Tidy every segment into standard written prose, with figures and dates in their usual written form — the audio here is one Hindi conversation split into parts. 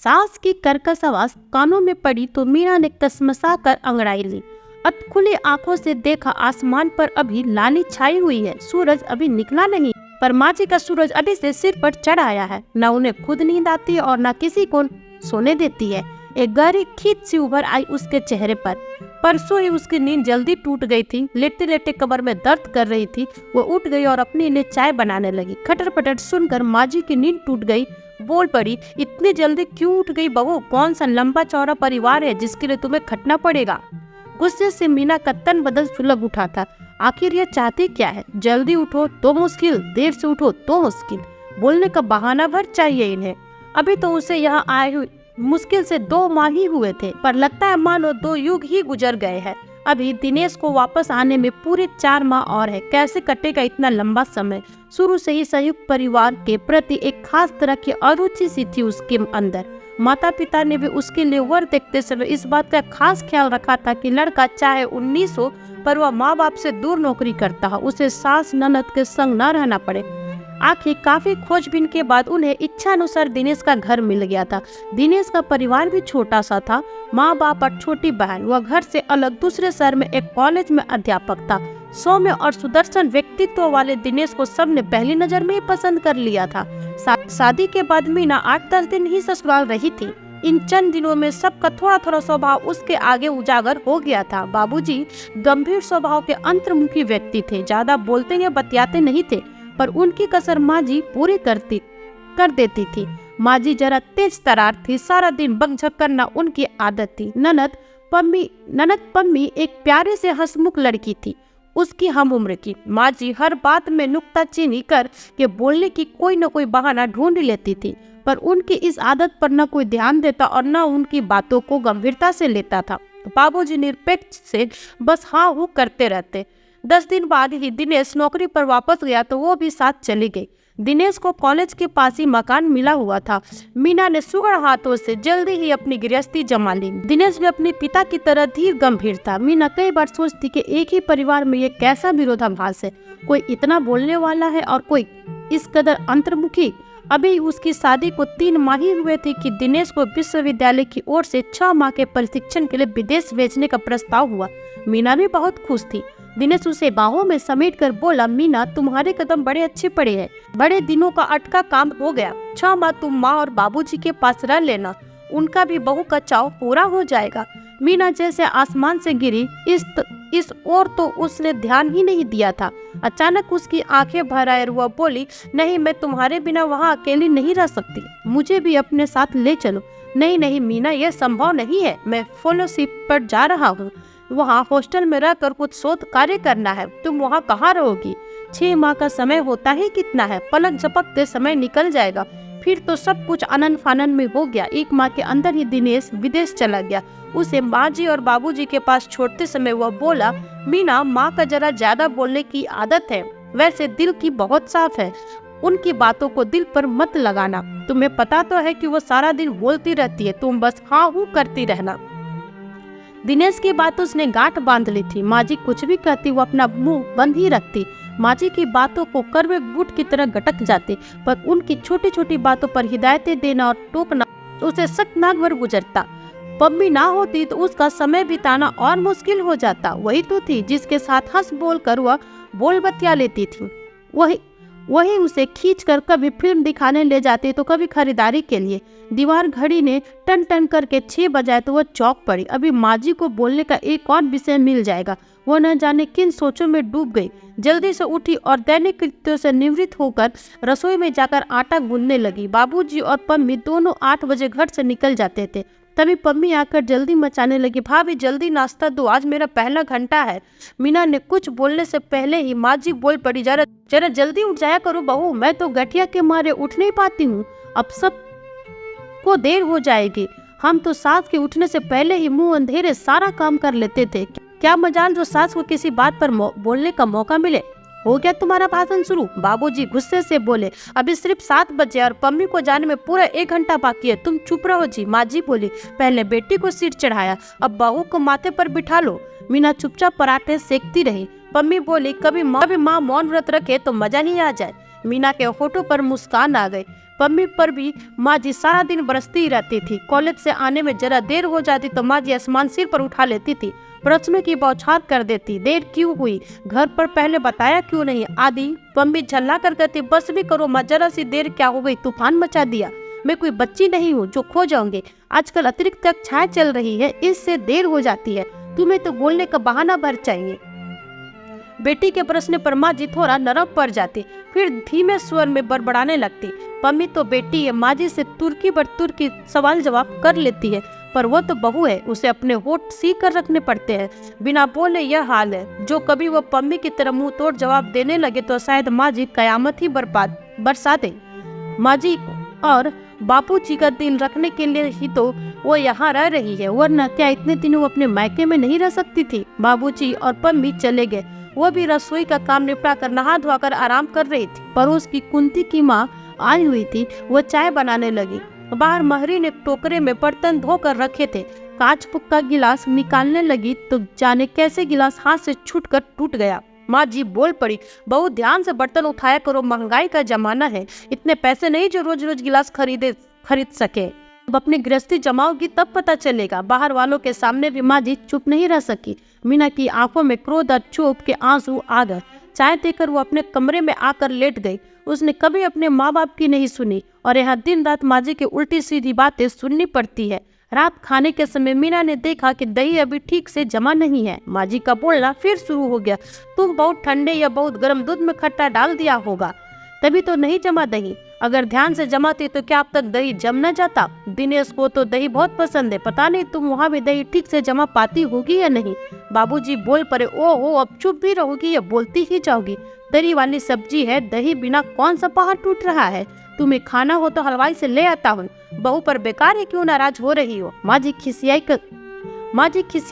सास की कर्कश आवाज कानों में पड़ी तो मीना ने कसमसा कर अंगड़ाई ली। खुली आंखों से देखा आसमान पर अभी लाली छाई हुई है, सूरज अभी निकला नहीं, पर माँ जी का सूरज अभी से सिर पर चढ़ आया है। न उन्हें खुद नींद आती है और न किसी को सोने देती है। एक गहरी खींच सी उभर आई उसके चेहरे पर। परसों ही उसकी नींद जल्दी टूट गई थी। लेटे लेटे कमर में दर्द कर रही थी। वो उठ गई और अपने लिए चाय बनाने लगी। खटर पटर सुनकर माँ जी की नींद टूट गई। बोल पड़ी, इतनी जल्दी क्यों उठ गई बहू? कौन सा लंबा चौड़ा परिवार है जिसके लिए तुम्हें खटना पड़ेगा? गुस्से से मीना का तन बदन सुलग उठा था। आखिर यह चाहती क्या है? जल्दी उठो तो मुश्किल, देर से उठो तो मुश्किल। बोलने का बहाना भर चाहिए इन्हें। अभी तो उसे यहाँ आए हुए मुश्किल से 2 माह ही हुए थे, पर लगता है मानो 2 युग ही गुजर गए हैं। अभी दिनेश को वापस आने में पूरे 4 माह और है। कैसे कटेगा इतना लंबा समय? शुरू से ही संयुक्त परिवार के प्रति एक खास तरह की अरुचि सी थी उसके अंदर। माता पिता ने भी उसके लिए वर देखते समय इस बात का खास ख्याल रखा था कि लड़का चाहे 19 हो, पर वह माँ बाप से दूर नौकरी करता हो, उसे सास ननद के संग न रहना पड़े। आखिर काफी खोजबीन के बाद उन्हें इच्छा अनुसार दिनेश का घर मिल गया था। दिनेश का परिवार भी छोटा सा था। माँ बाप और छोटी बहन। वह घर से अलग दूसरे शहर में एक कॉलेज में अध्यापक था। सौम्य और सुदर्शन व्यक्तित्व वाले दिनेश को सबने पहली नजर में ही पसंद कर लिया था। शादी के बाद मीना 8-10 दिन ही ससुराल रही थी। इन चंद दिनों में सबका थोड़ा थोड़ा स्वभाव उसके आगे उजागर हो गया था। बाबूजी गंभीर स्वभाव के अंतर्मुखी व्यक्ति थे। ज्यादा बोलते या बतियाते नहीं थे, पर उनकी कसर माँ जी पूरी कर देती थी। माँ जी जरा तेज तरार थी। सारा दिन बकझक करना उनकी आदत थी। ननद पम्मी एक प्यारे से हंसमुख लड़की थी, उसकी हम उम्र की। माँ जी हर बात में नुक्ताचीनी कर के बोलने की कोई न कोई बहाना ढूंढ लेती थी, पर उनकी इस आदत पर न कोई ध्यान देता और न उनकी बातों को गंभीरता से लेता था। बाबूजी निरपेक्ष से बस हाँ हूँ करते रहते। 10 दिन बाद ही दिनेश नौकरी पर वापस गया तो वो भी साथ चली गई। दिनेश को कॉलेज के पास ही मकान मिला हुआ था। मीना ने सुगड़ हाथों से जल्दी ही अपनी गृहस्थी जमा ली। दिनेश भी अपने पिता की तरह धीर गंभीर था। मीना कई बार सोचती कि एक ही परिवार में ये कैसा विरोधाभास है, कोई इतना बोलने वाला है और कोई इस कदर अंतर्मुखी। अभी उसकी शादी को 3 माह ही हुए थे कि दिनेश को विश्वविद्यालय की ओर से 6 माह के प्रशिक्षण के लिए विदेश भेजने का प्रस्ताव हुआ। मीना भी बहुत खुश थी। दिनेश उसे बाहों में समेट कर बोला, मीना तुम्हारे कदम बड़े अच्छे पड़े हैं। बड़े दिनों का अटका काम हो गया। 6 माह तुम माँ और बाबूजी के पास रह लेना, उनका भी बहू का चाव पूरा हो जाएगा। मीना जैसे आसमान से गिरी। इस ओर तो उसने ध्यान ही नहीं दिया था। अचानक उसकी आंखें भर आए और वह बोली, नहीं मैं तुम्हारे बिना वहाँ अकेली नहीं रह सकती, मुझे भी अपने साथ ले चलो। नहीं नहीं मीना, यह संभव नहीं है। मैं फेलोशिप पर जा रहा हूँ, वहाँ हॉस्टल में रहकर कुछ शोध कार्य करना है। तुम वहाँ कहाँ रहोगी? 6 माह का समय होता ही कितना है, पलक झपकते समय निकल जाएगा। फिर तो सब कुछ आनंद फानन में हो गया। 1 माह के अंदर ही दिनेश विदेश चला गया। उसे माँ जी और बाबूजी के पास छोड़ते समय वह बोला, मीना माँ का जरा ज्यादा बोलने की आदत है, वैसे दिल की बहुत साफ है, उनकी बातों को दिल पर मत लगाना। तुम्हें पता तो है कि वो सारा दिन बोलती रहती है, तुम बस हाँ हूँ करती रहना। दिनेश की बात उसने गांठ बांध ली थी। माँ जी कुछ भी कहती वो अपना मुंह बंद ही रखती। माँ जी की बातों को करवे गुट की तरह गटक जाते, पर उनकी छोटी छोटी बातों पर हिदायतें देना और टोकना उसे सख्त नाक भर गुजरता। पम्मी ना होती तो उसका समय बिताना और मुश्किल हो जाता। वही तो थी जिसके साथ हंस बोल कर वह बोल बतिया लेती थी। वही उसे खींचकर कभी फिल्म दिखाने ले जाती तो कभी खरीदारी के लिए। दीवार घड़ी ने टन टन करके 6 बजाए तो वह चौंक पड़ी। अभी माँ जी को बोलने का एक और विषय मिल जाएगा। वह न जाने किन सोचों में डूब गई। जल्दी से उठी और दैनिक कृत्यों से निवृत्त होकर रसोई में जाकर आटा गूंदने लगी। बाबूजी और पम्मी दोनों 8 बजे घर से निकल जाते थे। तभी पम्मी आकर जल्दी मचाने लगी, भाभी जल्दी नाश्ता दो, आज मेरा पहला घंटा है। मीना ने कुछ बोलने से पहले ही माँ जी बोल पड़ी, जरा जल्दी उठ जाया करो बहू, मैं तो गठिया के मारे उठ नहीं पाती हूँ, अब सब को देर हो जाएगी। हम तो सास के उठने से पहले ही मुंह अंधेरे सारा काम कर लेते थे। क्या मजाल जो सास को किसी बात पर बोलने का मौका मिले। हो गया तुम्हारा भाषण शुरू? बाबूजी गुस्से से बोले। अभी सिर्फ 7 बजे और पम्मी को जाने में पूरा 1 घंटा बाकी है, तुम चुप रहो जी। माँ जी बोली, पहले बेटी को सिर चढ़ाया, अब बहू को माथे पर बिठा लो। मीना चुपचाप पराठे सेकती रही। पम्मी बोली, कभी माँ मौन व्रत रखे तो मजा नहीं आ जाए। मीना के होठों पर मुस्कान आ गई। पम्मी पर भी माँ जी सारा दिन बरसती ही रहती थी। कॉलेज से आने में जरा देर हो जाती तो माँ जी आसमान सिर पर उठा लेती थी, प्रश्नों की बौछार कर देती। देर क्यों हुई, घर पर पहले बताया क्यों नहीं आदि। पम्मी झल्ला कर कहती, बस भी करो माँ, जरा सी देर क्या हो गई, तूफान मचा दिया। मैं कोई बच्ची नहीं हूँ जो खो जाऊंगी। आजकल अतिरिक्त कक्षाएं चल रही है, इससे देर हो जाती है। तुम्हें तो बोलने का बहाना भर चाहिए। बेटी के प्रश्न पर माँ जी थोड़ा नरम पड़ जाती, फिर धीमे स्वर में बड़बड़ाने लगती। पम्मी तो बेटी है, माँ जी से तुर्की बर तुर्की सवाल जवाब कर लेती है, पर वो तो बहू है, उसे अपने होठ सीख कर रखने पड़ते हैं। बिना बोले यह हाल है। जो कभी वो पम्मी की तरह मुंह तोड़ जवाब देने लगे तो शायद माँ जी कयामत ही बरसा दे। माँ जी और बापू जी का दिल रखने के लिए ही तो वो यहाँ रह रही है, वरना क्या इतने दिनों वो अपने मायके में नहीं रह सकती थी। बाबूजी और पम्मी चले गए। वो भी रसोई का काम निपटा कर नहा धोकर आराम कर रही थी। पड़ोस की कुंती की माँ आई हुई थी, वो चाय बनाने लगी। बाहर महरी ने टोकरे में बर्तन धोकर रखे थे। कांच का गिलास निकालने लगी तो जाने कैसे गिलास हाथ से छूटकर टूट गया। माँ जी बोल पड़ी, बहुत ध्यान से बर्तन उठाया करो, महंगाई का जमाना है, इतने पैसे नहीं जो रोज रोज गिलास खरीद सके। अब अपनी गृहस्थी जमाओगी तब पता चलेगा। बाहर वालों के सामने भी माँ जी चुप नहीं रह सकी। मीना की आंखों में क्रोध और चुप के आंसू आ गए। चाय देकर वो अपने कमरे में आकर लेट गई। उसने कभी अपने माँ बाप की नहीं सुनी और यहाँ दिन रात माँ जी की उल्टी सीधी बातें सुननी पड़ती है। रात खाने के समय मीना ने देखा कि दही अभी ठीक से जमा नहीं है। माँ जी का बोलना फिर शुरू हो गया, तुम बहुत ठंडे या बहुत गर्म दूध में खट्टा डाल दिया होगा, तभी तो नहीं जमा दही। अगर ध्यान से जमाती तो क्या अब तक दही जम न जाता। दिनेश को तो दही बहुत पसंद है, पता नहीं तुम वहाँ भी दही ठीक से जमा पाती होगी या नहीं। बाबूजी बोल पड़े, ओहो अब चुप भी रहोगी या बोलती ही जाओगी। तरी वाली सब्जी है, दही बिना कौन सा पहाड़ टूट रहा है। तुम्हें खाना हो तो हलवाई से ले आता हूँ, बहू पर बेकार है क्यों नाराज हो रही हो। माँ जी खिसिया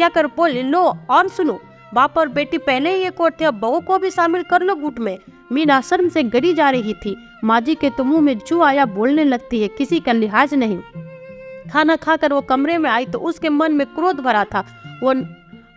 कर बोली, लो और सुनो, बाप और बेटी पहले ही एक और थे, अब बहू को भी शामिल कर लो गुट में। मीना शर्म से गड़ी जा रही थी। माँ जी के तो मुंह में जो आया बोलने लगती है, किसी का लिहाज नहीं। खाना खाकर वो कमरे में आई तो उसके मन में क्रोध भरा था।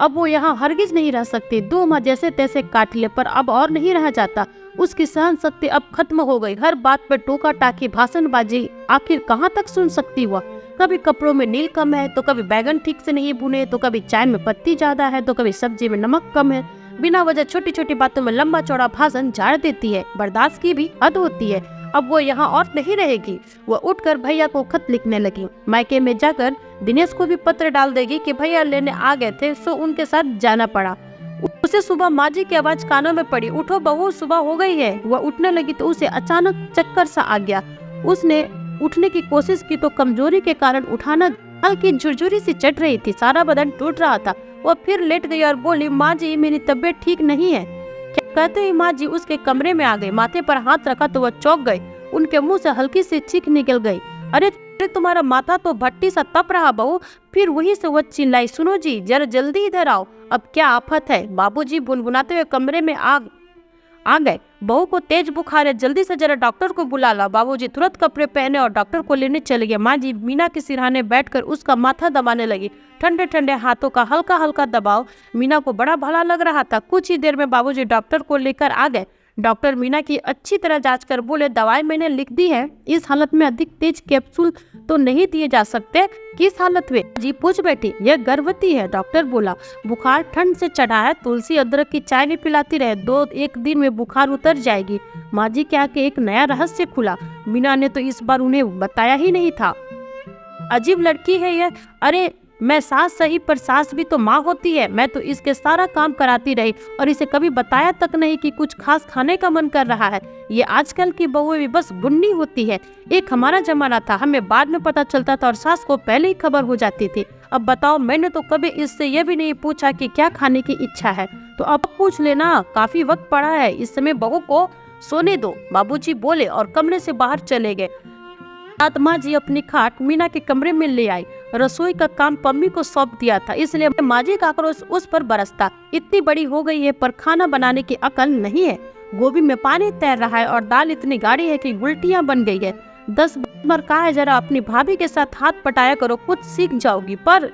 अब वो यहाँ हरगिज नहीं रह सकती। 2 माह जैसे तैसे काट ले, पर अब और नहीं रहा जाता। उसकी सहन शक्ति अब खत्म हो गई। हर बात पर टोका टाकी भाषणबाजी आखिर कहाँ तक सुन सकती हुआ। कभी कपड़ों में नील कम है तो कभी बैगन ठीक से नहीं भुने, तो कभी चाय में पत्ती ज्यादा है तो कभी सब्जी में नमक कम है। बिना वजह छोटी छोटी बातों में लंबा चौड़ा भाषण झाड़ देती है। बर्दाश्त की भी हद होती है। अब वो यहाँ और नहीं रहेगी। वो उठकर भैया को खत लिखने लगी। मायके में जाकर दिनेश को भी पत्र डाल देगी कि भैया लेने आ गए थे, सो उनके साथ जाना पड़ा। उसे सुबह माँ जी की आवाज कानों में पड़ी, उठो बहू सुबह हो गई है। वह उठने लगी तो उसे अचानक चक्कर सा आ गया। उसने उठने की कोशिश की तो कमजोरी के कारण उठाना हल्की झुरझुरी सी चढ़ रही थी, सारा बदन टूट रहा था। वह फिर लेट गई और बोली, माँ जी मेरी तबीयत ठीक नहीं है। क्या कहते ही माँ जी उसके कमरे में आ गई। माथे पर हाथ रखा तो वह चौंक गई। उनके मुंह से हल्की सी चीख निकल गई, अरे तुम्हारा माथा तो भट्टी सा तप रहा बहू। फिर वहीं से वह चिल्लाई, सुनो जी जरा जल्दी इधर आओ, अब क्या आफत है। बाबूजी बुनबुनाते हुए कमरे में आ गए। बहू को तेज बुखार है, जल्दी से जरा डॉक्टर को बुला ला। बाबूजी तुरंत कपड़े पहने और डॉक्टर को लेने चले गए। माँ जी मीना के सिरहाने बैठकर उसका माथा दबाने लगी। ठंडे ठंडे हाथों का हल्का हल्का दबाव मीना को बड़ा भला लग रहा था। कुछ ही देर में बाबूजी डॉक्टर को लेकर आ गए। डॉक्टर मीना की अच्छी तरह जांच कर बोले, दवाई मैंने लिख दी है, इस हालत में अधिक तेज कैप्सूल तो नहीं दिए जा सकते। किस हालत में जी पूछ बैठी। यह गर्भवती है, डॉक्टर बोला। बुखार ठंड से चढ़ा है, तुलसी अदरक की चाय भी पिलाती रहे, 2-1 दिन में बुखार उतर जाएगी। माँ जी क्या के एक नया रहस्य खुला। मीना ने तो इस बार उन्हें बताया ही नहीं था। अजीब लड़की है यह। अरे मैं सास सही पर सास भी तो माँ होती है। मैं तो इसके सारा काम कराती रही और इसे कभी बताया तक नहीं कि कुछ खास खाने का मन कर रहा है। ये आजकल की बहुएं भी बस बुन्नी होती है। एक हमारा जमाना था, हमें बाद में पता चलता था और सास को पहले ही खबर हो जाती थी। अब बताओ, मैंने तो कभी इससे यह भी नहीं पूछा कि क्या खाने की इच्छा है, तो अब पूछ लेना, काफी वक्त पड़ा है, इस समय बहू को सोने दो। बाबूजी बोले और कमरे से बाहर चले गए। माँ जी अपनी खाट मीना के कमरे में ले आई। रसोई का काम पम्मी को सौंप दिया था, इसलिए माँ जी का आक्रोश उस पर बरसता। इतनी बड़ी हो गई है पर खाना बनाने की अकल नहीं है। गोभी में पानी तैर रहा है और दाल इतनी गाढ़ी है कि उल्टियाँ बन गई है। 10 बार कहा है जरा अपनी भाभी के साथ हाथ पटाया करो, कुछ सीख जाओगी। पर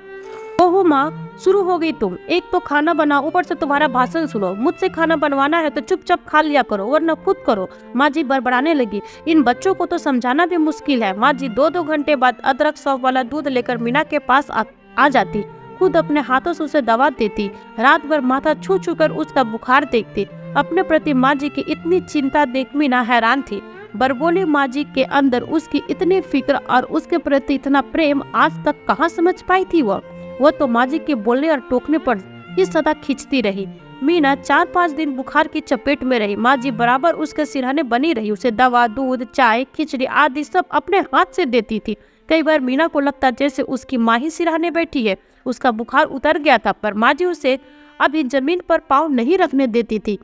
ओहो माँ, शुरू हो गई तुम। एक तो खाना बनाओ, ऊपर से तुम्हारा भाषण सुनो। मुझसे खाना बनवाना है तो चुपचाप खा लिया करो, वरना खुद करो। माँ जी बड़बड़ाने लगी। इन बच्चों को तो समझाना भी मुश्किल है। माँ जी 2-2 घंटे बाद अदरक सौंफ वाला दूध लेकर मीना के पास आ जाती। खुद अपने हाथों से उसे दवा देती। रात भर माथा छू छू कर उसका बुखार देखती। अपने प्रति माँ जी की इतनी चिंता देख मीना हैरान थी। बरबोली माँ जी के अंदर उसकी इतनी फिक्र और उसके प्रति इतना प्रेम आज तक कहाँ समझ पाई थी वो तो माँ जी के बोलने और टोकने पर ही सदा खींचती रही। मीना 4-5 दिन बुखार की चपेट में रही। माँ जी बराबर उसके सिरहाने बनी रही। उसे दवा, दूध, चाय, खिचड़ी आदि सब अपने हाथ से देती थी। कई बार मीना को लगता जैसे उसकी माँ ही सिरहाने बैठी है। उसका बुखार उतर गया था, पर माँ जी उसे अभी जमीन पर पाँव नहीं रखने देती थी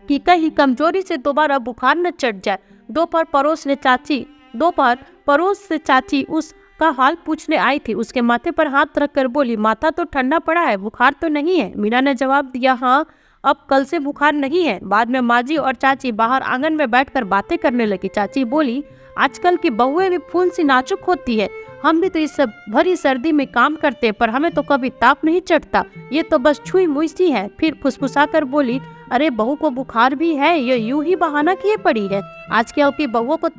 कि कहीं कमजोरी से दोबारा बुखार न चढ़ जाए। दोपहर पड़ोस से चाची उसका हाल पूछने आई थी। उसके माथे पर हाथ रखकर बोली, माथा तो ठंडा पड़ा है, बुखार तो नहीं है? मीना ने जवाब दिया, हाँ, अब कल से बुखार नहीं है। बाद में माँ जी और चाची बाहर आंगन में बैठकर बातें करने लगी। चाची बोली, आजकल की बहुएं भी फूल सी नाजुक होती है। हम भी तो इस भरी सर्दी में काम करते, पर हमें तो कभी ताप नहीं चढ़ता। ये तो बस छुई मुई सी है। फिर फुसफुसा कर बोली, अरे बहू को बुखार भी है, ये यूं ही बहाना किए पड़ी है। आजकल की बहुओं को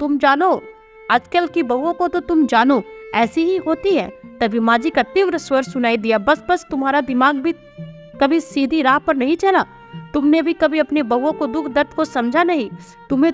तो तुम जानो, ऐसी ही होती है। तभी माँ जी का तीव्र स्वर सुनाई दिया, बस तुम्हारा दिमाग भी कभी सीधी राह पर नहीं चला। तुमने भी कभी अपनी बहुओं को दुख दर्द को समझा नहीं। तुम्हें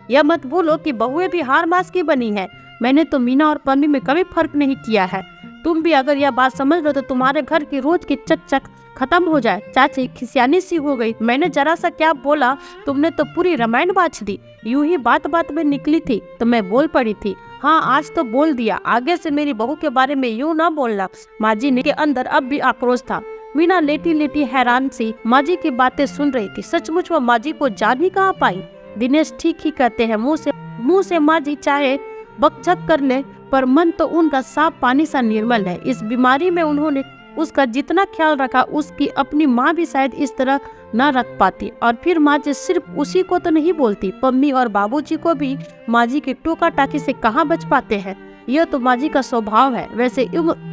यह मत भूलो कि बहुएं भी हार मास की बनी है। मैंने तो मीना और पम्मी में कभी फर्क नहीं किया है। तुम भी अगर यह बात समझ लो तो तुम्हारे घर की रोज की चक खत्म हो जाए। चाची खिसियानी सी हो गई। मैंने जरा सा क्या बोला, तुमने तो पूरी रामायण बाँच दी। यूं ही बात बात में निकली थी तो मैं बोल पड़ी थी। हाँ, आज तो बोल दिया। आगे से मेरी बहू के बारे में यूं ना बोलना। माँ जी के अंदर अब भी आक्रोश था। मीना लेटी लेटी हैरान सी माँ जी की बातें सुन रही थी। सचमुच वो माँ जी को जान ही कहाँ पाई। दिनेश ठीक ही कहते हैं, मुंह से माँ जी चाहे बकझक कर ले, पर मन तो उनका साफ पानी सा निर्मल है। इस बीमारी में उन्होंने उसका जितना ख्याल रखा, उसकी अपनी माँ भी शायद इस तरह न रख पाती। और फिर माँ जी सिर्फ उसी को तो नहीं बोलती, पम्मी और बाबूजी को भी माँ जी के टोका टाकी से कहाँ बच पाते हैं। यह तो माँ जी का स्वभाव है। वैसे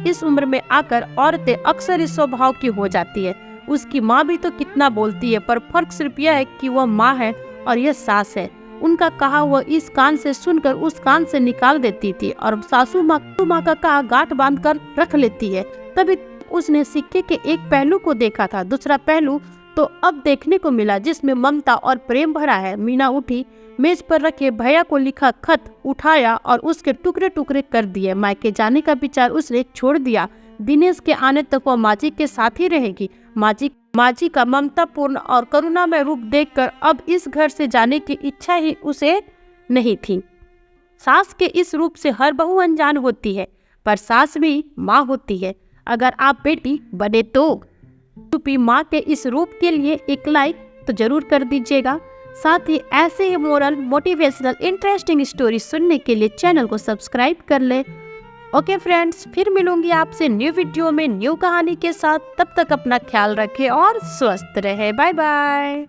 इस उम्र में आकर औरतें अक्सर इस स्वभाव की हो जाती है। उसकी माँ भी तो कितना बोलती है, पर फर्क सिर्फ यह है कि वह माँ है और यह सास है। उनका कहा वह इस कान से सुनकर उस कान से निकाल देती थी और सासू माँ का कहा गांठ बांध कर रख लेती है। तभी उसने सिक्के के एक पहलू को देखा था। दूसरा पहलू तो अब देखने को मिला, जिसमें ममता और प्रेम भरा है। मीना उठी, मेज पर रखे भैया को लिखा खत उठाया और उसके टुकड़े टुकड़े कर दिए। मायके जाने का विचार उसने छोड़ दिया। दिनेश के आने तक वो माँ जी के साथ ही रहेगी। माँ जी का ममतापूर्ण और करुणामय रूप देखकर अब इस घर से जाने की इच्छा ही उसे नहीं थी। सास के इस रूप से हर बहू अनजान होती है, पर सास भी माँ होती है। अगर आप बेटी बने तो चुपी माँ के इस रूप के लिए एक लाइक तो जरूर कर दीजिएगा। साथ ही ऐसे ही मोरल, मोटिवेशनल, इंटरेस्टिंग स्टोरी सुनने के लिए चैनल को सब्सक्राइब कर ले। ओके फ्रेंड्स, फिर मिलूंगी आपसे न्यू वीडियो में न्यू कहानी के साथ। तब तक अपना ख्याल रखें और स्वस्थ रहे। Bye bye.